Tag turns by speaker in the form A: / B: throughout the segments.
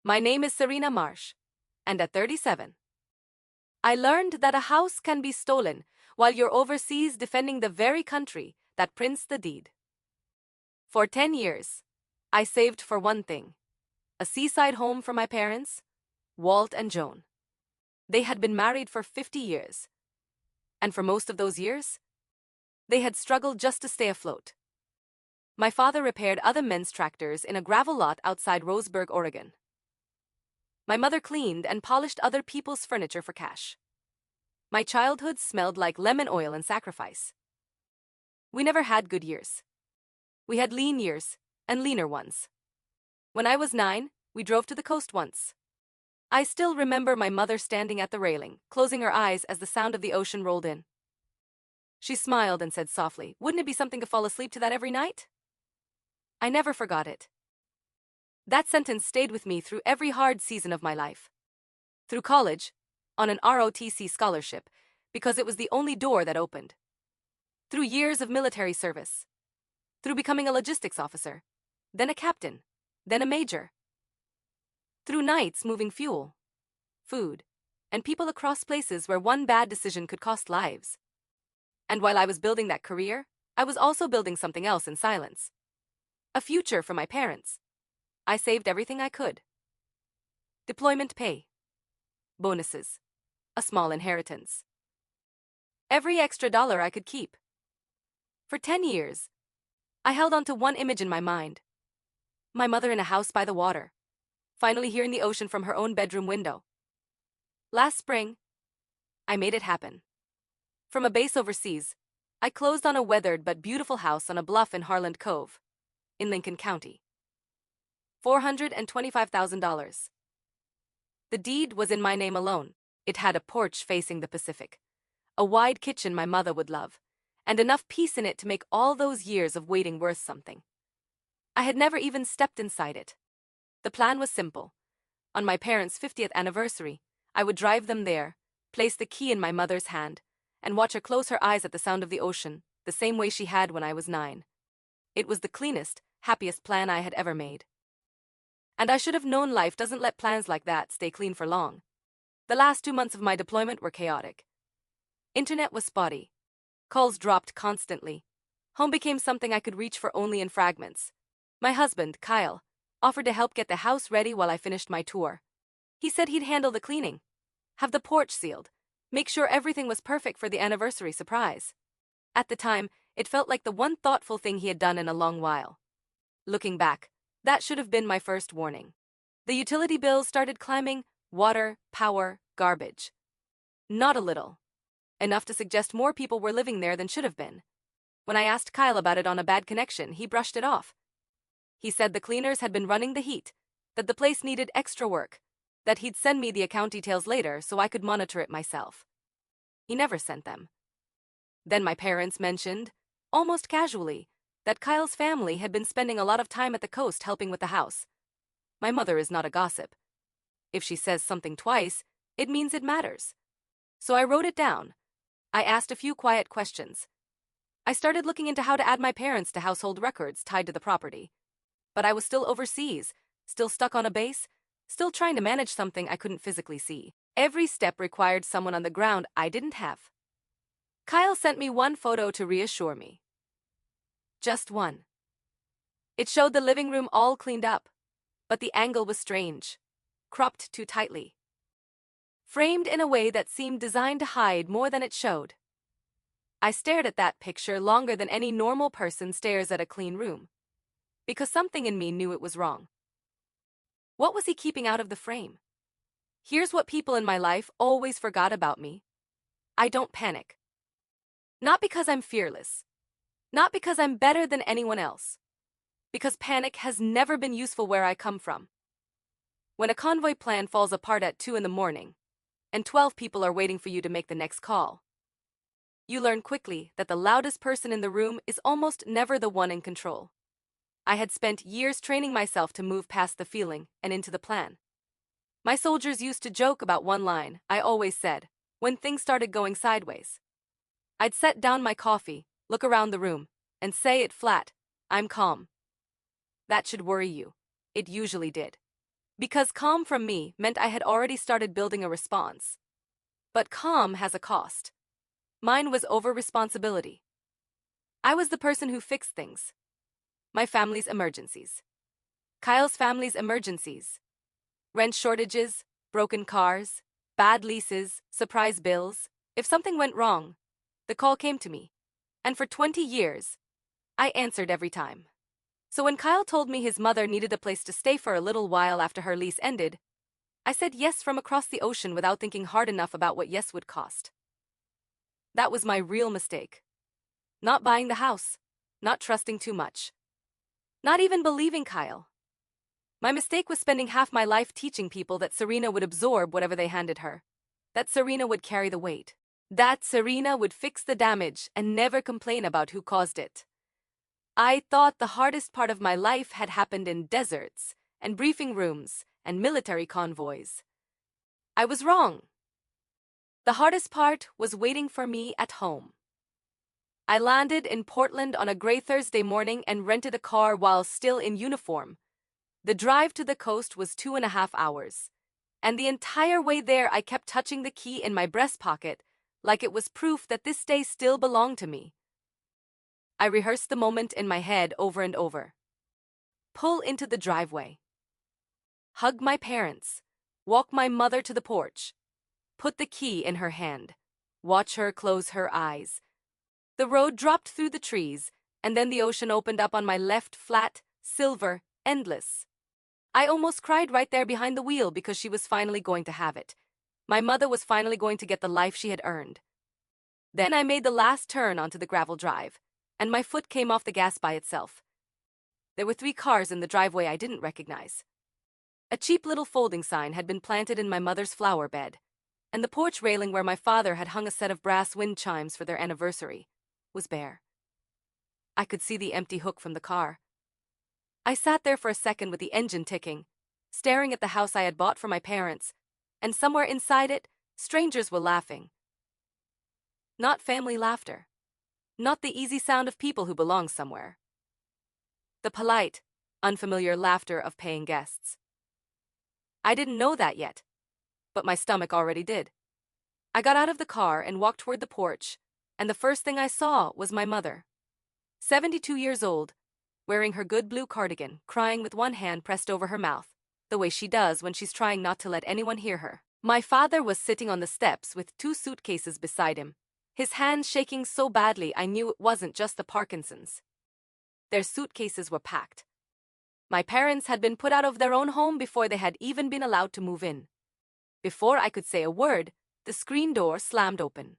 A: My name is Serena Marsh, and at 37, I learned that a house can be stolen while you're overseas defending the very country that prints the deed. For 10 years, I saved for one thing: a seaside home for my parents, Walt and Joan. They had been married for 50 years, and for most of those years, they had struggled just to stay afloat. My father repaired other men's tractors in a gravel lot outside Roseburg, Oregon. My mother cleaned and polished other people's furniture for cash. My childhood smelled like lemon oil and sacrifice. We never had good years. We had lean years and leaner ones. When I was 9, we drove to the coast once. I still remember my mother standing at the railing, closing her eyes as the sound of the ocean rolled in. She smiled and said softly, "Wouldn't it be something to fall asleep to that every night?" I never forgot it. That sentence stayed with me through every hard season of my life. Through college, on an ROTC scholarship, because it was the only door that opened. Through years of military service. Through becoming a logistics officer, then a captain, then a major. Through nights moving fuel, food, and people across places where one bad decision could cost lives. And while I was building that career, I was also building something else in silence. A future for my parents. I saved everything I could. Deployment pay. Bonuses. A small inheritance. Every extra dollar I could keep. For 10 years, I held on to one image in my mind. My mother in a house by the water, finally hearing the ocean from her own bedroom window. Last spring, I made it happen. From a base overseas, I closed on a weathered but beautiful house on a bluff in Harland Cove, in Lincoln County. $425,000. The deed was in my name alone. It had a porch facing the Pacific, a wide kitchen my mother would love, and enough peace in it to make all those years of waiting worth something. I had never even stepped inside it. The plan was simple. On my parents' 50th anniversary, I would drive them there, place the key in my mother's hand, and watch her close her eyes at the sound of the ocean, the same way she had when I was 9. It was the cleanest, happiest plan I had ever made. And I should have known life doesn't let plans like that stay clean for long. The last 2 months of my deployment were chaotic. Internet was spotty. Calls dropped constantly. Home became something I could reach for only in fragments. My husband, Kyle, offered to help get the house ready while I finished my tour. He said he'd handle the cleaning, have the porch sealed, make sure everything was perfect for the anniversary surprise. At the time, it felt like the one thoughtful thing he had done in a long while. Looking back, that should have been my first warning. The utility bills started climbing: water, power, garbage. Not a little. Enough to suggest more people were living there than should have been. When I asked Kyle about it on a bad connection, he brushed it off. He said the cleaners had been running the heat, that the place needed extra work, that he'd send me the account details later so I could monitor it myself. He never sent them. Then my parents mentioned, almost casually, that Kyle's family had been spending a lot of time at the coast helping with the house. My mother is not a gossip. If she says something twice, it means it matters. So I wrote it down. I asked a few quiet questions. I started looking into how to add my parents to household records tied to the property. But I was still overseas, still stuck on a base, still trying to manage something I couldn't physically see. Every step required someone on the ground I didn't have. Kyle sent me one photo to reassure me. Just one. It showed the living room all cleaned up, but the angle was strange, cropped too tightly, framed in a way that seemed designed to hide more than it showed. I stared at that picture longer than any normal person stares at a clean room, because something in me knew it was wrong. What was he keeping out of the frame? Here's what people in my life always forgot about me. I don't panic. Not because I'm fearless. Not because I'm better than anyone else. Because panic has never been useful where I come from. When a convoy plan falls apart at 2 in the morning, and 12 people are waiting for you to make the next call, you learn quickly that the loudest person in the room is almost never the one in control. I had spent years training myself to move past the feeling and into the plan. My soldiers used to joke about one line I always said when things started going sideways. I'd set down my coffee, look around the room, and say it flat: "I'm calm." That should worry you. It usually did. Because calm from me meant I had already started building a response. But calm has a cost. Mine was over-responsibility. I was the person who fixed things. My family's emergencies. Kyle's family's emergencies. Rent shortages, broken cars, bad leases, surprise bills. If something went wrong, the call came to me. And for 20 years, I answered every time. So when Kyle told me his mother needed a place to stay for a little while after her lease ended, I said yes from across the ocean without thinking hard enough about what yes would cost. That was my real mistake. Not buying the house, not trusting too much, not even believing Kyle. My mistake was spending half my life teaching people that Serena would absorb whatever they handed her, that Serena would carry the weight, that Serena would fix the damage and never complain about who caused it. I thought the hardest part of my life had happened in deserts and briefing rooms and military convoys. I was wrong. The hardest part was waiting for me at home. I landed in Portland on a gray Thursday morning and rented a car while still in uniform. The drive to the coast was 2.5 hours, and the entire way there I kept touching the key in my breast pocket like it was proof that this day still belonged to me. I rehearsed the moment in my head over and over. Pull into the driveway. Hug my parents. Walk my mother to the porch. Put the key in her hand. Watch her close her eyes. The road dropped through the trees, and then the ocean opened up on my left, flat, silver, endless. I almost cried right there behind the wheel because she was finally going to have it. My mother was finally going to get the life she had earned. Then I made the last turn onto the gravel drive, and my foot came off the gas by itself. There were 3 cars in the driveway I didn't recognize. A cheap little folding sign had been planted in my mother's flower bed, and the porch railing where my father had hung a set of brass wind chimes for their anniversary was bare. I could see the empty hook from the car. I sat there for a second with the engine ticking, staring at the house I had bought for my parents, and somewhere inside it, strangers were laughing. Not family laughter. Not the easy sound of people who belong somewhere. The polite, unfamiliar laughter of paying guests. I didn't know that yet, but my stomach already did. I got out of the car and walked toward the porch, and the first thing I saw was my mother. 72 years old, wearing her good blue cardigan, crying with one hand pressed over her mouth, the way she does when she's trying not to let anyone hear her. My father was sitting on the steps with 2 suitcases beside him, his hands shaking so badly I knew it wasn't just the Parkinson's. Their suitcases were packed. My parents had been put out of their own home before they had even been allowed to move in. Before I could say a word, the screen door slammed open.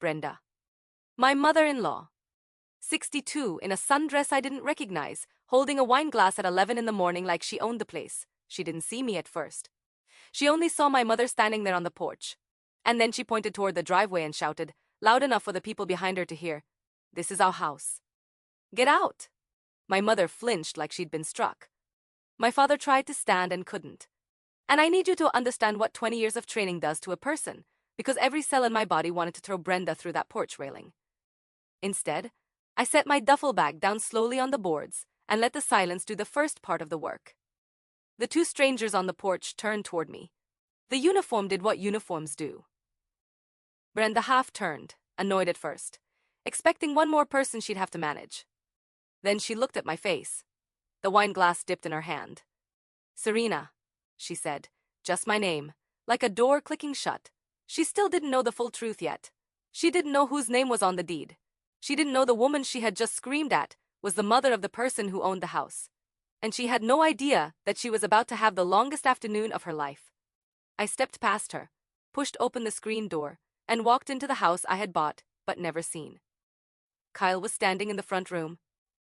A: Brenda. My mother-in-law. 62, in a sundress I didn't recognize, holding a wine glass at 11 in the morning like she owned the place. She didn't see me at first. She only saw my mother standing there on the porch. And then she pointed toward the driveway and shouted, loud enough for the people behind her to hear, "This is our house. Get out!" My mother flinched like she'd been struck. My father tried to stand and couldn't. And I need you to understand what 20 years of training does to a person, because every cell in my body wanted to throw Brenda through that porch railing. Instead, I set my duffel bag down slowly on the boards and let the silence do the first part of the work. The 2 strangers on the porch turned toward me. The uniform did what uniforms do. Brenda half turned, annoyed at first, expecting one more person she'd have to manage. Then she looked at my face. The wine glass dipped in her hand. "Serena," she said, just my name, like a door clicking shut. She still didn't know the full truth yet. She didn't know whose name was on the deed. She didn't know the woman she had just screamed at was the mother of the person who owned the house. And she had no idea that she was about to have the longest afternoon of her life. I stepped past her, pushed open the screen door, and walked into the house I had bought but never seen. Kyle was standing in the front room.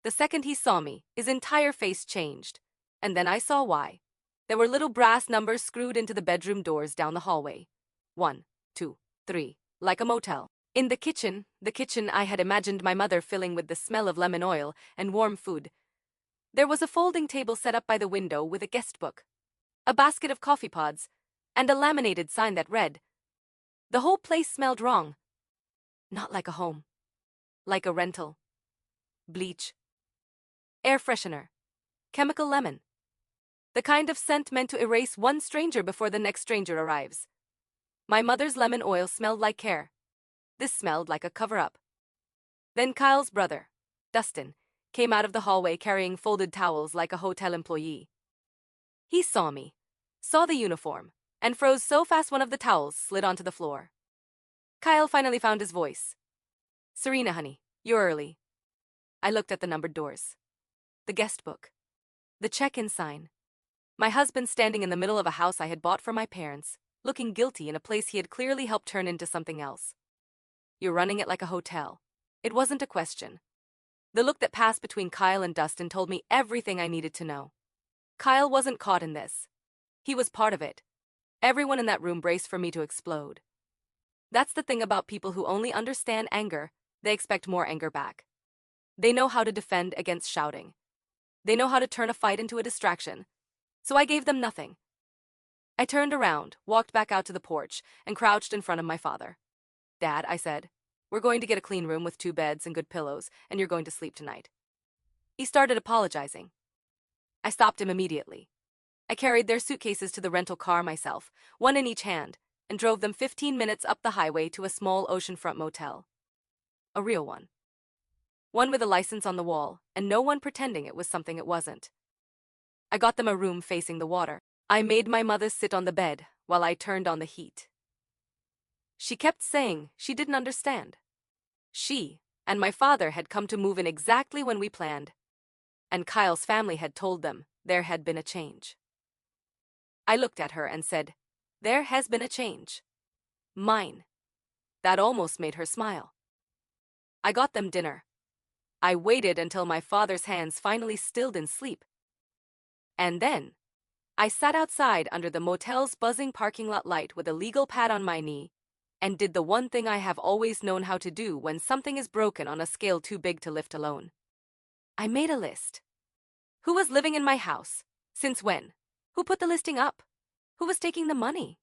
A: The second he saw me, his entire face changed. And then I saw why. There were little brass numbers screwed into the bedroom doors down the hallway. 1, 2, 3, like a motel. In the kitchen I had imagined my mother filling with the smell of lemon oil and warm food, there was a folding table set up by the window with a guest book, a basket of coffee pods, and a laminated sign that read, "The whole place smelled wrong. Not like a home. Like a rental. Bleach. Air freshener. Chemical lemon. The kind of scent meant to erase one stranger before the next stranger arrives. My mother's lemon oil smelled like care. This smelled like a cover-up. Then Kyle's brother, Dustin, came out of the hallway carrying folded towels like a hotel employee. He saw me, saw the uniform, and froze so fast one of the towels slid onto the floor. Kyle finally found his voice. "Serena, honey, you're early." I looked at the numbered doors. The guest book. The check-in sign. My husband standing in the middle of a house I had bought for my parents, looking guilty in a place he had clearly helped turn into something else. "You're running it like a hotel." It wasn't a question. The look that passed between Kyle and Dustin told me everything I needed to know. Kyle wasn't caught in this. He was part of it. Everyone in that room braced for me to explode. That's the thing about people who only understand anger, they expect more anger back. They know how to defend against shouting. They know how to turn a fight into a distraction. So I gave them nothing. I turned around, walked back out to the porch, and crouched in front of my father. "Dad," I said, "we're going to get a clean room with 2 beds and good pillows, and you're going to sleep tonight." He started apologizing. I stopped him immediately. I carried their suitcases to the rental car myself, one in each hand, and drove them 15 minutes up the highway to a small oceanfront motel. A real one. One with a license on the wall, and no one pretending it was something it wasn't. I got them a room facing the water. I made my mother sit on the bed while I turned on the heat. She kept saying she didn't understand. She and my father had come to move in exactly when we planned, and Kyle's family had told them there had been a change. I looked at her and said, "There has been a change. Mine." That almost made her smile. I got them dinner. I waited until my father's hands finally stilled in sleep. And then, I sat outside under the motel's buzzing parking lot light with a legal pad on my knee, and did the one thing I have always known how to do when something is broken on a scale too big to lift alone. I made a list. Who was living in my house? Since when? Who put the listing up? Who was taking the money?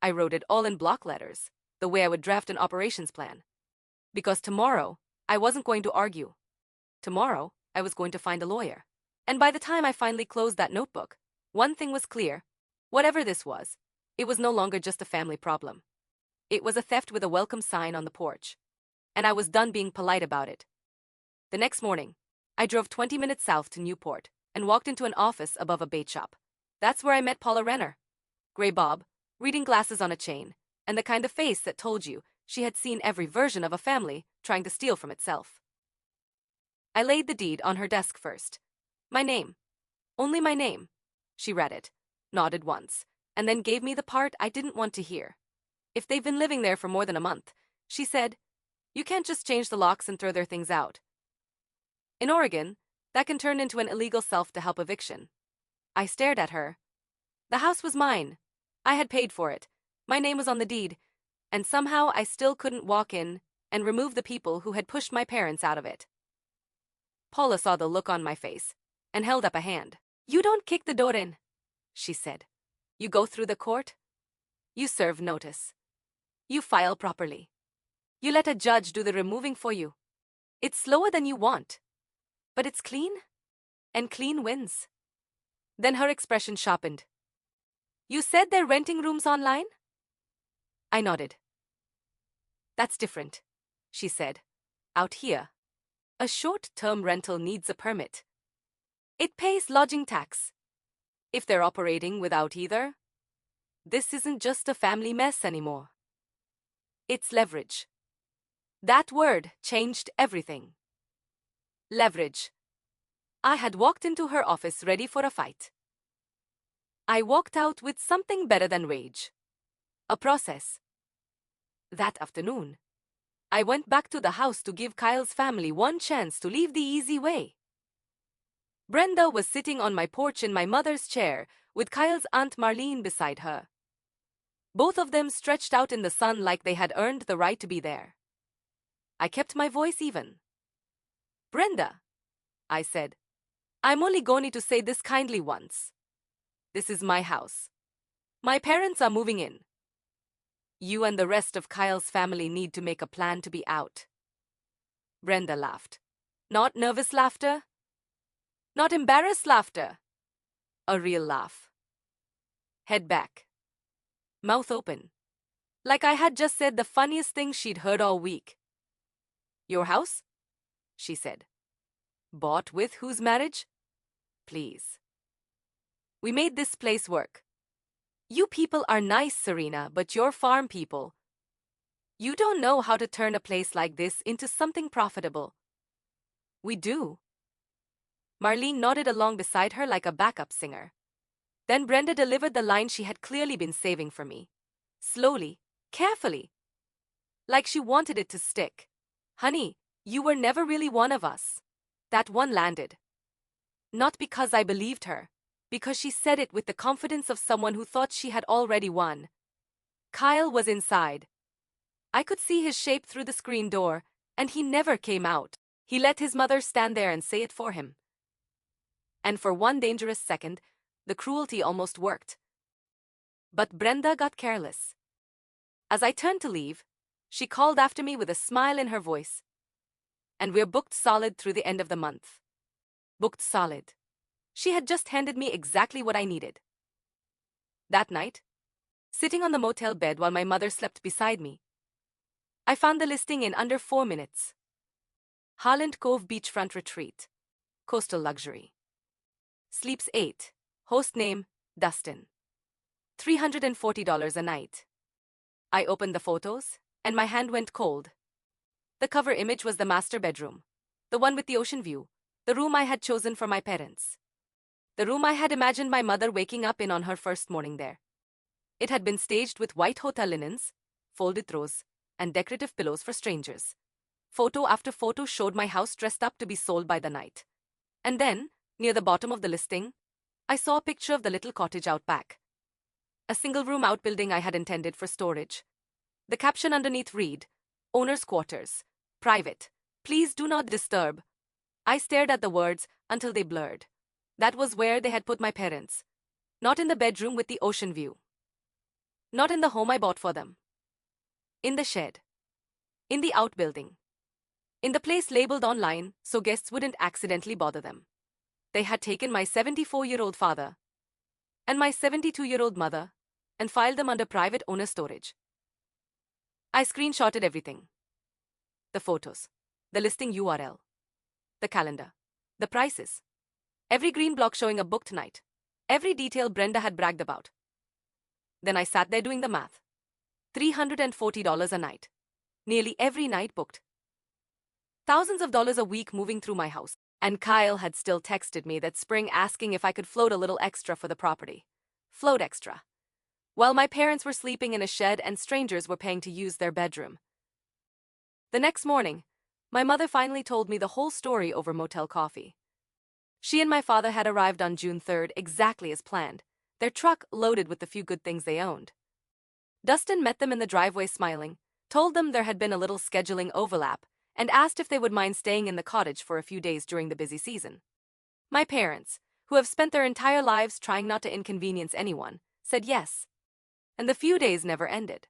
A: I wrote it all in block letters, the way I would draft an operations plan. Because tomorrow, I wasn't going to argue. Tomorrow, I was going to find a lawyer. And by the time I finally closed that notebook, one thing was clear. Whatever this was, it was no longer just a family problem. It was a theft with a welcome sign on the porch. And I was done being polite about it. The next morning, I drove 20 minutes south to Newport and walked into an office above a bait shop. That's where I met Paula Renner. Gray bob, reading glasses on a chain, and the kind of face that told you she had seen every version of a family trying to steal from itself. I laid the deed on her desk first. My name. Only my name. She read it, nodded once, and then gave me the part I didn't want to hear. If they've been living there for more than a month, she said, you can't just change the locks and throw their things out. In Oregon, that can turn into an illegal self-to-help eviction. I stared at her. The house was mine. I had paid for it. My name was on the deed, and somehow I still couldn't walk in and remove the people who had pushed my parents out of it. Paula saw the look on my face and held up a hand. You don't kick the door in, she said. You go through the court. You serve notice. You file properly. You let a judge do the removing for you. It's slower than you want, but it's clean, and clean wins. Then her expression sharpened. You said they're renting rooms online? I nodded. That's different, she said. Out here, a short-term rental needs a permit. It pays lodging tax. If they're operating without either, this isn't just a family mess anymore. It's leverage. That word changed everything. Leverage. I had walked into her office ready for a fight. I walked out with something better than rage. A process. That afternoon, I went back to the house to give Kyle's family one chance to leave the easy way. Brenda was sitting on my porch in my mother's chair with Kyle's Aunt Marlene beside her. Both of them stretched out in the sun like they had earned the right to be there. I kept my voice even. Brenda, I said, I'm only going to say this kindly once. This is my house. My parents are moving in. You and the rest of Kyle's family need to make a plan to be out. Brenda laughed. Not nervous laughter. Not embarrassed laughter. A real laugh. Head back. Mouth open. Like I had just said the funniest thing she'd heard all week. Your house? She said. Bought with whose marriage? Please. We made this place work. You people are nice, Serena, but you're farm people. You don't know how to turn a place like this into something profitable. We do. Marlene nodded along beside her like a backup singer. Then Brenda delivered the line she had clearly been saving for me. Slowly, carefully. Like she wanted it to stick. Honey, you were never really one of us. That one landed. Not because I believed her, because she said it with the confidence of someone who thought she had already won. Kyle was inside. I could see his shape through the screen door, and he never came out. He let his mother stand there and say it for him. And for one dangerous second, the cruelty almost worked. But Brenda got careless. As I turned to leave, she called after me with a smile in her voice. And we're booked solid through the end of the month. Booked solid. She had just handed me exactly what I needed. That night, sitting on the motel bed while my mother slept beside me, I found the listing in under 4 minutes. Holland Cove Beachfront Retreat. Coastal Luxury. Sleeps 8. Host name, Dustin. $340 a night. I opened the photos, and my hand went cold. The cover image was the master bedroom. The one with the ocean view. The room I had chosen for my parents. The room I had imagined my mother waking up in on her first morning there. It had been staged with white hotel linens, folded throws, and decorative pillows for strangers. Photo after photo showed my house dressed up to be sold by the night. And then, near the bottom of the listing, I saw a picture of the little cottage out back. A single-room outbuilding I had intended for storage. The caption underneath read, Owner's Quarters. Private. Please do not disturb. I stared at the words until they blurred. That was where they had put my parents. Not in the bedroom with the ocean view. Not in the home I bought for them. In the shed. In the outbuilding. In the place labeled online so guests wouldn't accidentally bother them. They had taken my 74-year-old father and my 72-year-old mother and filed them under private owner storage. I screenshotted everything. The photos. The listing URL. The calendar. The prices. Every green block showing a booked night. Every detail Brenda had bragged about. Then I sat there doing the math. $340 a night. Nearly every night booked. Thousands of dollars a week moving through my house. And Kyle had still texted me that spring asking if I could float a little extra for the property. Float extra. While my parents were sleeping in a shed and strangers were paying to use their bedroom. The next morning, my mother finally told me the whole story over motel coffee. She and my father had arrived on June 3rd exactly as planned, their truck loaded with the few good things they owned. Dustin met them in the driveway smiling, told them there had been a little scheduling overlap, and asked if they would mind staying in the cottage for a few days during the busy season. My parents, who have spent their entire lives trying not to inconvenience anyone, said yes. And the few days never ended.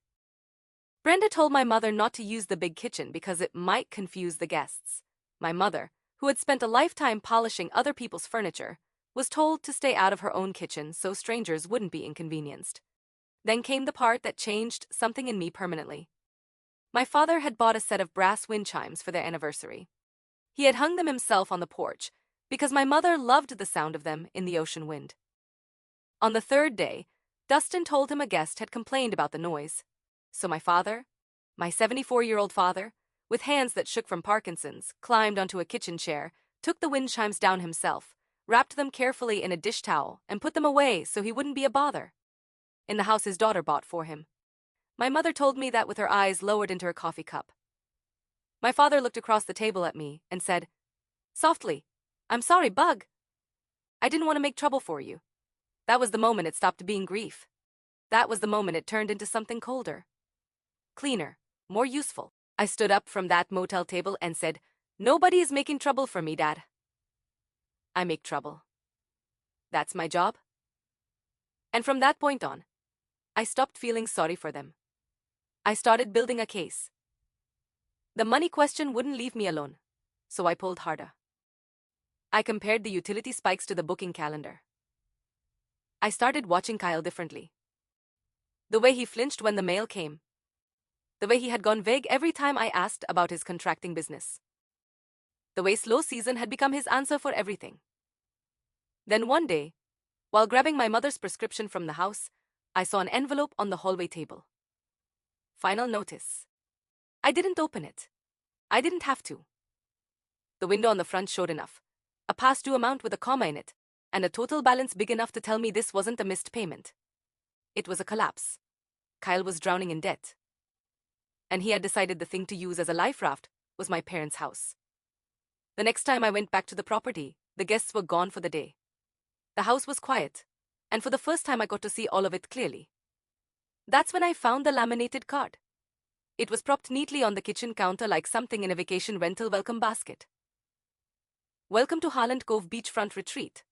A: Brenda told my mother not to use the big kitchen because it might confuse the guests. My mother, who had spent a lifetime polishing other people's furniture, was told to stay out of her own kitchen so strangers wouldn't be inconvenienced. Then came the part that changed something in me permanently. My father had bought a set of brass wind chimes for their anniversary. He had hung them himself on the porch because my mother loved the sound of them in the ocean wind. On the third day, Dustin told him a guest had complained about the noise. So my father, my 74-year-old father, with hands that shook from Parkinson's, climbed onto a kitchen chair, took the wind chimes down himself, wrapped them carefully in a dish towel, and put them away so he wouldn't be a bother. In the house his daughter bought for him. My mother told me that with her eyes lowered into her coffee cup. My father looked across the table at me and said, softly, I'm sorry, Bug. I didn't want to make trouble for you. That was the moment it stopped being grief. That was the moment it turned into something colder. Cleaner, more useful. I stood up from that motel table and said, nobody is making trouble for me, Dad. I make trouble. That's my job. And from that point on, I stopped feeling sorry for them. I started building a case. The money question wouldn't leave me alone, so I pulled harder. I compared the utility spikes to the booking calendar. I started watching Kyle differently. The way he flinched when the mail came. The way he had gone vague every time I asked about his contracting business. The way slow season had become his answer for everything. Then one day, while grabbing my mother's prescription from the house, I saw an envelope on the hallway table. Final notice. I didn't open it. I didn't have to. The window on the front showed enough. A past due amount with a comma in it, and a total balance big enough to tell me this wasn't a missed payment. It was a collapse. Kyle was drowning in debt. And he had decided the thing to use as a life raft was my parents' house. The next time I went back to the property, the guests were gone for the day. The house was quiet, and for the first time I got to see all of it clearly. That's when I found the laminated card. It was propped neatly on the kitchen counter like something in a vacation rental welcome basket. Welcome to Harland Cove Beachfront Retreat.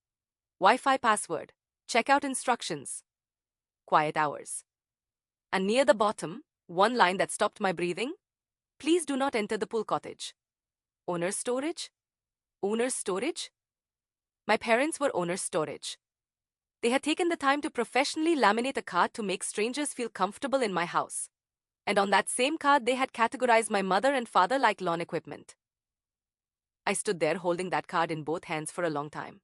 A: Wi-Fi password. Checkout instructions. Quiet hours. And near the bottom, one line that stopped my breathing. Please do not enter the pool cottage. Owner's storage? Owner's storage? My parents were owner's storage. They had taken the time to professionally laminate a card to make strangers feel comfortable in my house. And on that same card they had categorized my mother and father like lawn equipment. I stood there holding that card in both hands for a long time.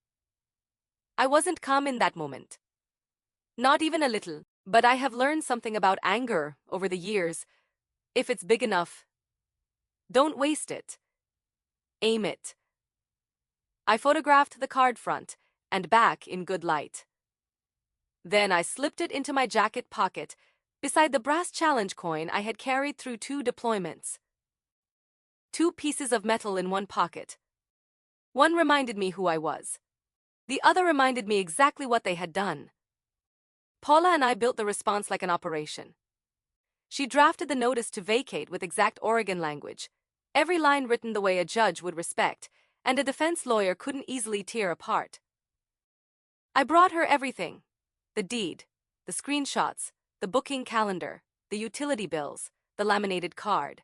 A: I wasn't calm in that moment. Not even a little, but I have learned something about anger over the years. If it's big enough, don't waste it. Aim it. I photographed the card front and back in good light. Then I slipped it into my jacket pocket, beside the brass challenge coin I had carried through 2 deployments. 2 pieces of metal in one pocket. One reminded me who I was. The other reminded me exactly what they had done. Paula and I built the response like an operation. She drafted the notice to vacate with exact Oregon language, every line written the way a judge would respect, and a defense lawyer couldn't easily tear apart. I brought her everything. The deed, the screenshots, the booking calendar, the utility bills, the laminated card.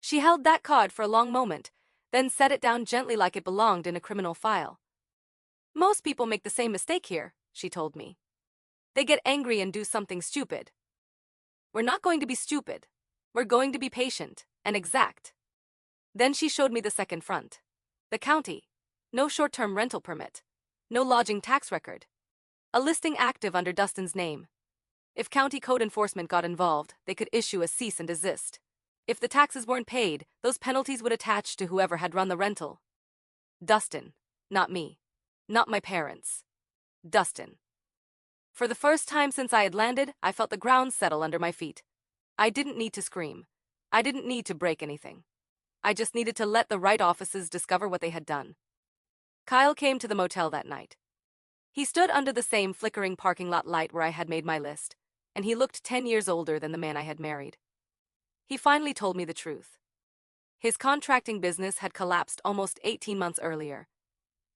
A: She held that card for a long moment, then set it down gently like it belonged in a criminal file. Most people make the same mistake here, she told me. They get angry and do something stupid. We're not going to be stupid. We're going to be patient and exact. Then she showed me the second front. The county. No short-term rental permit. No lodging tax record. A listing active under Dustin's name. If county code enforcement got involved, they could issue a cease and desist. If the taxes weren't paid, those penalties would attach to whoever had run the rental. Dustin. Not me. Not my parents. Dustin. For the first time since I had landed, I felt the ground settle under my feet. I didn't need to scream. I didn't need to break anything. I just needed to let the right officers discover what they had done. Kyle came to the motel that night. He stood under the same flickering parking lot light where I had made my list, and he looked 10 years older than the man I had married. He finally told me the truth. His contracting business had collapsed almost 18 months earlier.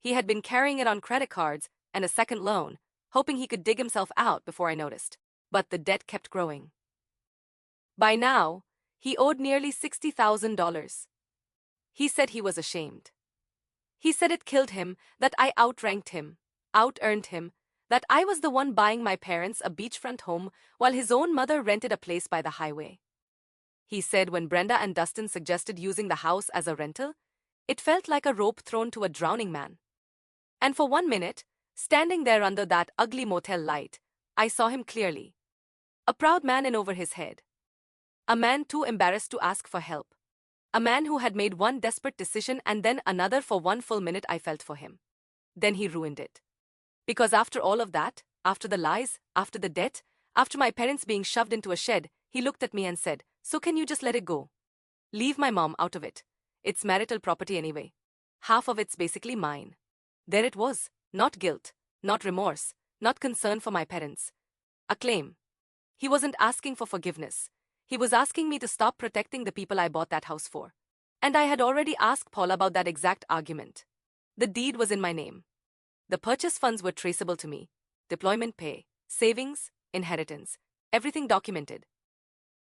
A: He had been carrying it on credit cards and a second loan, hoping he could dig himself out before I noticed. But the debt kept growing. By now, he owed nearly $60,000. He said he was ashamed. He said it killed him, that I outranked him, out-earned him, that I was the one buying my parents a beachfront home while his own mother rented a place by the highway. He said when Brenda and Dustin suggested using the house as a rental, it felt like a rope thrown to a drowning man. And for 1 minute, standing there under that ugly motel light, I saw him clearly. A proud man in over his head. A man too embarrassed to ask for help. A man who had made one desperate decision and then another. For 1 full minute I felt for him. Then he ruined it. Because after all of that, after the lies, after the debt, after my parents being shoved into a shed, he looked at me and said, "So can you just let it go? Leave my mom out of it. It's marital property anyway. Half of it's basically mine." There it was. Not guilt, not remorse, not concern for my parents. A claim. He wasn't asking for forgiveness. He was asking me to stop protecting the people I bought that house for. And I had already asked Paul about that exact argument. The deed was in my name. The purchase funds were traceable to me. Deployment pay, savings, inheritance, everything documented.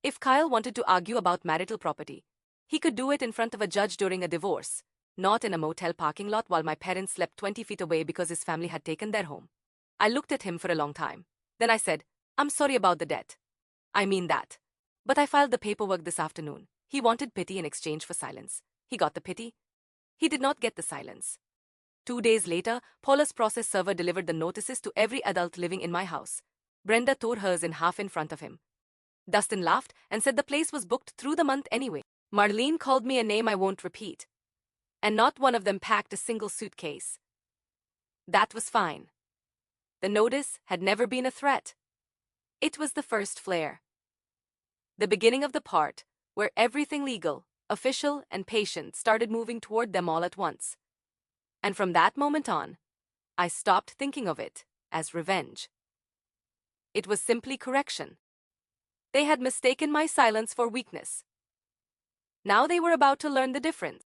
A: If Kyle wanted to argue about marital property, he could do it in front of a judge during a divorce, not in a motel parking lot while my parents slept 20 feet away because his family had taken their home. I looked at him for a long time. Then I said, I'm sorry about the debt. I mean that. But I filed the paperwork this afternoon. He wanted pity in exchange for silence. He got the pity. He did not get the silence. 2 days later, Paula's process server delivered the notices to every adult living in my house. Brenda tore hers in half in front of him. Dustin laughed and said the place was booked through the month anyway. Marlene called me a name I won't repeat. And not one of them packed a single suitcase. That was fine. The notice had never been a threat. It was the first flare. The beginning of the part where everything legal, official, and patient started moving toward them all at once. And from that moment on, I stopped thinking of it as revenge. It was simply correction. They had mistaken my silence for weakness. Now they were about to learn the difference.